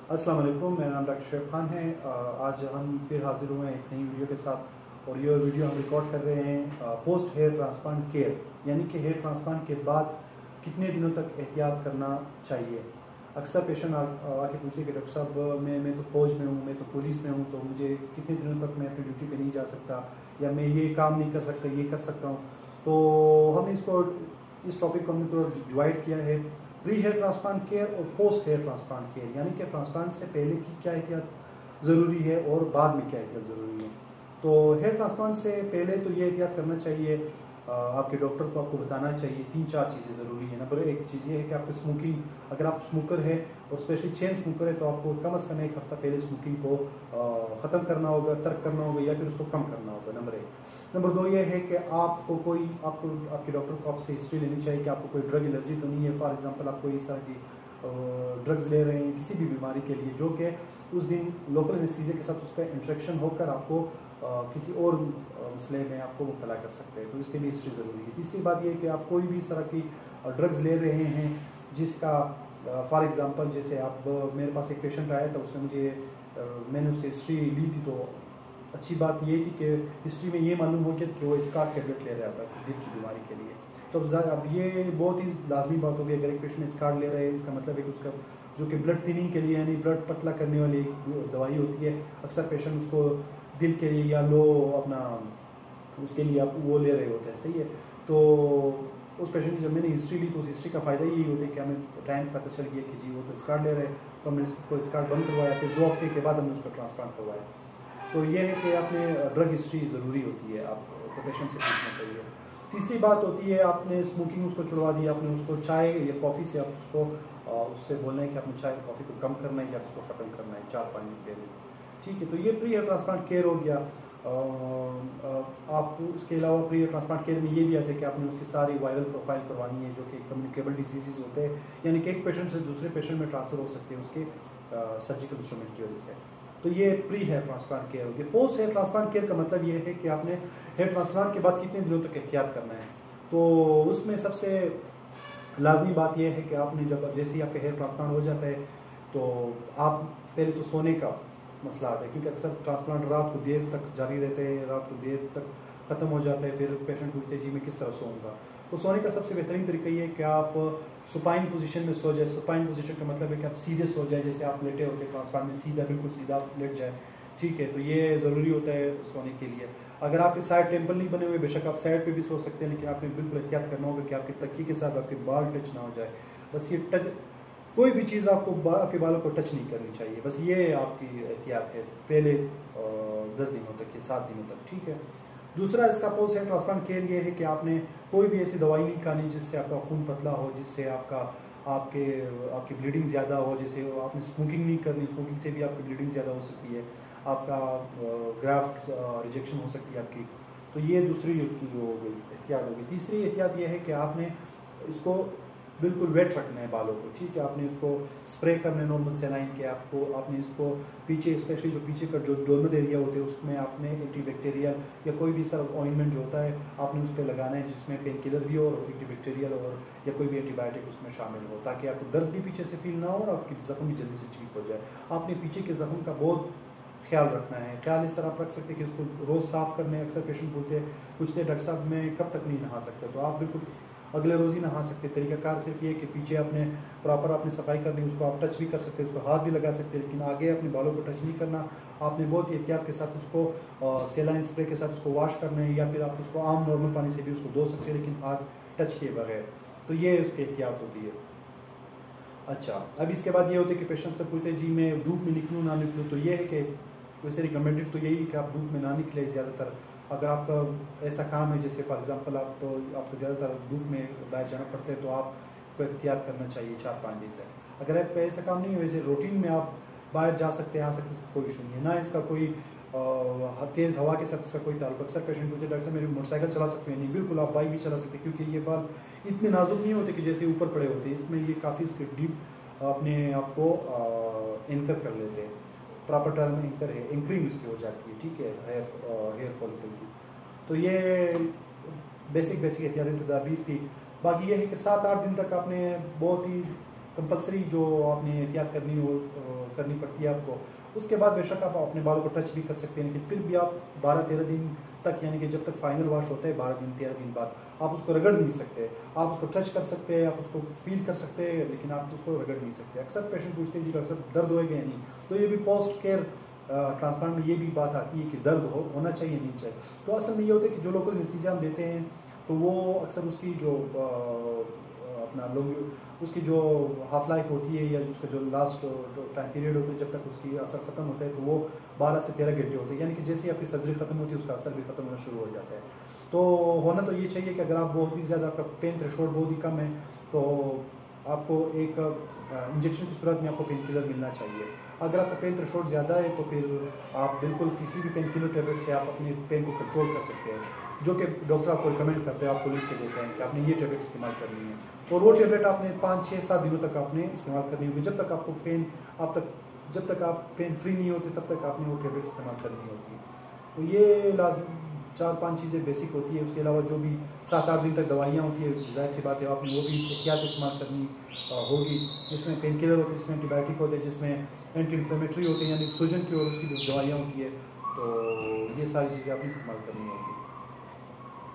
अस्सलाम वालेकुम, मेरा नाम डॉक्टर शेख खान है। आज हम फिर हाजिर हुए हैं एक नई वीडियो के साथ और ये वीडियो हम रिकॉर्ड कर रहे हैं पोस्ट हेयर ट्रांसप्लांट केयर, यानी कि हेयर ट्रांसप्लांट के बाद कितने दिनों तक एहतियात करना चाहिए। अक्सर पेशेंट आके पूछे कि डॉक्टर साहब मैं तो फ़ौज में हूँ, मैं तो पुलिस में हूँ, तो मुझे कितने दिनों तक मैं अपनी ड्यूटी पे नहीं जा सकता या मैं ये काम नहीं कर सकता, ये कर सकता हूँ। तो हमने इस टॉपिक को हमने थोड़ा डिवाइड किया है, प्री हेयर ट्रांसप्लांट केयर और पोस्ट हेयर ट्रांसप्लांट केयर, यानी कि ट्रांसप्लांट से पहले की क्या एहतियात ज़रूरी है और बाद में क्या एहतियात ज़रूरी है। तो हेयर ट्रांसप्लांट से पहले तो ये एहतियात करना चाहिए, आपके डॉक्टर को आपको बताना चाहिए 3-4 चीज़ें ज़रूरी है। नंबर एक चीज़ ये है कि आपकी स्मोकिंग, अगर आप स्मोकर है और स्पेशली चेन स्मोकर है तो आपको कम से कम एक हफ़्ता पहले स्मोकिंग को ख़त्म करना होगा, तर्क करना होगा या फिर उसको कम करना होगा, नंबर एक। नंबर दो ये है कि आपको आपके डॉक्टर को आपसे हिस्ट्री लेनी चाहिए कि आपको कोई ड्रग एलर्जी तो नहीं है। फॉर एग्जांपल आप कोई इस तरह की ड्रग्स ले रहे हैं किसी भी बीमारी के लिए जो कि उस दिन लोकल एनेस्थीसिया के साथ उसका इंटरेक्शन होकर आपको किसी और मसले में आपको मुब्तला कर सकते हैं, तो इसके लिए हिस्ट्री ज़रूरी है। तीसरी बात यह है कि आप कोई भी इस तरह की ड्रग्स ले रहे हैं जिसका फॉर एग्जांपल जैसे आप मेरे पास एक पेशेंट आया था, उसने मैंने उससे हिस्ट्री ली थी, तो अच्छी बात ये थी कि हिस्ट्री में ये मालूम हो गया कि वो स्कार टेबलेट ले रहा था दिल की बीमारी के लिए। तो अब ये बहुत ही लाजमी बात होगी, अगर एक पेशेंट स्कार ले रहा है इसका मतलब है कि उसका जो कि ब्लड थिनिंग के लिए यानी ब्लड पतला करने वाली दवाई होती है, अक्सर पेशेंट उसको दिल के लिए या लो अपना उसके लिए आप वो ले रहे होते हैं, सही है। तो उस पेशेंट की जब मैंने हिस्ट्री ली तो उस हिस्ट्री का फ़ायदा यही होता है कि हमें टाइम पता चल गया कि जी वो तो स्कार ले रहे हैं, तो हमने उसको स्कार बंद करवाया, फिर 2 हफ्ते के बाद हमने उसको ट्रांसप्लांट करवाया। तो ये है कि आपने ड्रग हिस्ट्री ज़रूरी होती है, आपको पेशेंट से पूछना चाहिए। तीसरी बात होती है आपने स्मोकिंग उसको छुड़वा दी, आपने उसको चाय या कॉफ़ी से आप उससे बोलना है कि आपने चाय कॉफ़ी को कम करना है या उसको ख़त्म करना है 4-5 दिन पहले, ठीक है। तो ये प्री हेयर ट्रांसप्लांट केयर हो गया। आप इसके अलावा प्री हेयर ट्रांसप्लांट केयर में ये भी आता है कि आपने उसकी सारी वायरल प्रोफाइल करवानी है जो कि कम्युनिकेबल डिजीज़ होते हैं, यानी कि एक पेशेंट से दूसरे पेशेंट में ट्रांसफ़र हो सकते हैं उसके सर्जिकल इंस्ट्रूमेंट की वजह से। तो ये प्री हेयर ट्रांसप्लांट केयर होगी। पोस्ट हेयर ट्रांसप्लांट केयर का मतलब ये है कि आपने हेयर ट्रांसप्लांट के बाद कितने दिनों तक एहतियात करना है। तो उसमें सबसे लाजमी बात यह है कि आपने जैसे ही आपका हेयर ट्रांसप्लांट हो जाता है तो आप पहले तो सोने का मसला आता है, क्योंकि अक्सर ट्रांसप्लांट रात को देर तक जारी रहते हैं, रात को देर तक ख़त्म हो जाता है, फिर पेशेंट पूछते हैं जी मैं किस तरह सोऊंगा। तो सोने का सबसे बेहतरीन तरीका ये है कि आप सुपाइन पोजीशन में सो जाए। सुपाइन पोजीशन का मतलब है कि आप सीधे सो जाए, जैसे आप लेटे होते हैं ट्रांसप्लांट में सीधा बिल्कुल सीधा लेट जाए, ठीक है। तो ये ज़रूरी होता है सोने के लिए। अगर आपके साइड टेम्पल नहीं बने हुए, बेशक आप साइड पे भी सो सकते हैं, लेकिन आपने बिल्कुल एहतियात करना होगा कि आपके तकिए के साथ आपके बाल टच ना हो जाए। बस ये टच, कोई भी चीज़ आपके बालों को टच नहीं करनी चाहिए, बस ये आपकी एहतियात है पहले 10 दिनों तक या 7 दिनों तक, ठीक है। दूसरा इसका पोस्ट हेयर ट्रांसप्लांट केयर ये है कि आपने कोई भी ऐसी दवाई नहीं खानी जिससे आपका खून पतला हो, जिससे आपकी ब्लीडिंग ज़्यादा हो। जैसे आपने स्मोकिंग नहीं करनी, स्मोकिंग से भी आपकी ब्लीडिंग ज़्यादा हो सकती है, आपका ग्राफ्ट रिजेक्शन हो सकती है आपकी। तो ये दूसरी उसकी हो गई एहतियात होगी। तीसरी एहतियात ये है कि आपने इसको बिल्कुल वेट रखना है बालों को, ठीक है। आपने इसको स्प्रे करना है नॉर्मल सेलाइन के, आपने इसको पीछे, स्पेशली जो पीछे का जो डोनर एरिया होते हैं उसमें आपने एंटीबैक्टीरियल या कोई भी सर ऑइंटमेंट जो होता है आपने उस पर लगाना है जिसमें पेन किलर भी हो और एंटीबैक्टीरियल और या कोई भी एंटीबायोटिक उसमें शामिल हो, ताकि आपको दर्द भी पीछे से फील ना हो और आपकी ज़ख्म भी जल्दी से ठीक हो जाए। आपने पीछे के ज़ख्म का बहुत ख्याल रखना है। ख्याल इस तरह आप रख सकते हैं कि उसको रोज़ साफ़ करने, अक्सर पेशेंट पूछते डॉक्टर साहब मैं कब तक नहीं नहा सकता, तो आप बिल्कुल अगले रोज़ ही नहा सकते। तरीक़ाकार सिर्फ ये कि पीछे आपने प्रॉपर आपने सफाई करनी, उसको आप टच भी कर सकते हैं, उसको हाथ भी लगा सकते हैं, लेकिन आगे अपने बालों को टच नहीं करना। आपने बहुत ही एहतियात के साथ उसको सेलाइन स्प्रे के साथ उसको वॉश करना है, या फिर आप उसको आम नॉर्मल पानी से भी उसको धो सकते हैं, लेकिन हाथ टच किए बगैर। तो ये उसकी एहतियात होती है। अच्छा, अब इसके बाद ये होता है कि पेशेंट से पूछते हैं जी मैं धूप में निकलूँ ना निकलूँ, तो ये है कि वैसे रिकमेंडेड तो यही है कि आप धूप में ना निकले ज़्यादातर। अगर आपका ऐसा काम है जैसे फॉर एग्जांपल आपको ज़्यादातर धूप में बाहर जाना पड़ता है तो आपको एहतियात करना चाहिए 4-5 दिन तक। अगर आपका ऐसा काम नहीं है, वैसे रूटीन में आप बाहर जा सकते हैं, आ सकते हैं, कोई इशू नहीं है, ना इसका कोई तेज़ हवा के साथ इसका कोई ताल्लुक। अक्सर पेशेंट पूछते डॉक्टर साहब मेरी मोटरसाइकिल चला सकते हैं, नहीं बिल्कुल आप बाइक भी चला सकते हैं, क्योंकि ये बाल इतने नाजुक नहीं होते कि जैसे ऊपर पड़े होते हैं, इसमें ये काफ़ी इसके डीप अपने आप को एंकर कर लेते हैं। प्रॉपर टर्म एंकर है, एंकरिंग इसकी हो जाती है, ठीक है, हेयर फॉलिकल की। तो ये बेसिक एहतियाती तदाबीर थी। बाकी ये है कि 7-8 दिन तक आपने बहुत ही कंपलसरी जो आपने एहतियात करनी पड़ती है आपको। उसके बाद बेशक आप अपने बालों को टच भी कर सकते हैं, लेकिन फिर भी आप 12-13 दिन तक, यानी कि जब तक फाइनल वॉश होता है 12 दिन 13 दिन बाद, आप उसको रगड़ नहीं सकते। आप उसको टच कर सकते हैं, आप उसको फील कर सकते हैं, लेकिन आप उसको रगड़ नहीं सकते। अक्सर पेशेंट पूछते हैं जी डॉक्टर साहब दर्द होएगा या नहीं, तो ये भी पोस्ट केयर ट्रांसप्लांट में ये भी बात आती है कि दर्द होना चाहिए नहीं चाहिए। तो असल में ये होता है कि जो लोकल एनेस्थीसिया हम देते हैं तो वो अक्सर उसकी जो अपना लोग उसकी जो हाफ लाइफ होती है या उसका जो लास्ट टाइम पीरियड होता है जब तक उसकी असर ख़त्म होता है, तो वो 12 से 13 घंटे होते हैं, यानी कि जैसे ही आपकी सर्जरी ख़त्म होती है उसका असर भी ख़त्म होना शुरू हो जाता है। तो होना तो ये चाहिए कि अगर आप बहुत ही ज़्यादा आपका पेन थ्रेशोल्ड बहुत ही कम है तो आपको एक इंजेक्शन की सूरत में आपको पेन किलर मिलना चाहिए। अगर आपका पेन थ्रेशोल्ड ज़्यादा है तो फिर आप बिल्कुल किसी भी पेन किलर टेबलेट से आप अपने पेन को कंट्रोल कर सकते हैं, जो कि डॉक्टर आपको रिकमेंड करते हैं, आपको लिख के देते हैं कि आपने ये टेबलेट इस्तेमाल करनी है। और वो टेबलेट आपने 5-6-7 दिनों तक आपने इस्तेमाल करनी होगी, जब तक आप पेन फ्री नहीं होते तब तक आपने वो टेबलेट इस्तेमाल करनी होगी। तो ये लाजम 4-5 चीज़ें बेसिक होती है। उसके अलावा जो भी 7-8 दिन तक दवाइयाँ होती है, जाहिर सी बात है आपने वो भी एहतियात से इस्तेमाल करनी होगी, जिसमें पेन किलर होते हैं, जिसमें एंटीबायोटिक होते हैं, जिसमें एंटी इन्फ्लेमेटरी होते हैं, यानी सूजन की और उसकी जो दवाइयाँ होती है, तो ये सारी चीज़ें आपने इस्तेमाल करनी होगी।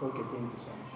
Okay, thank you so much.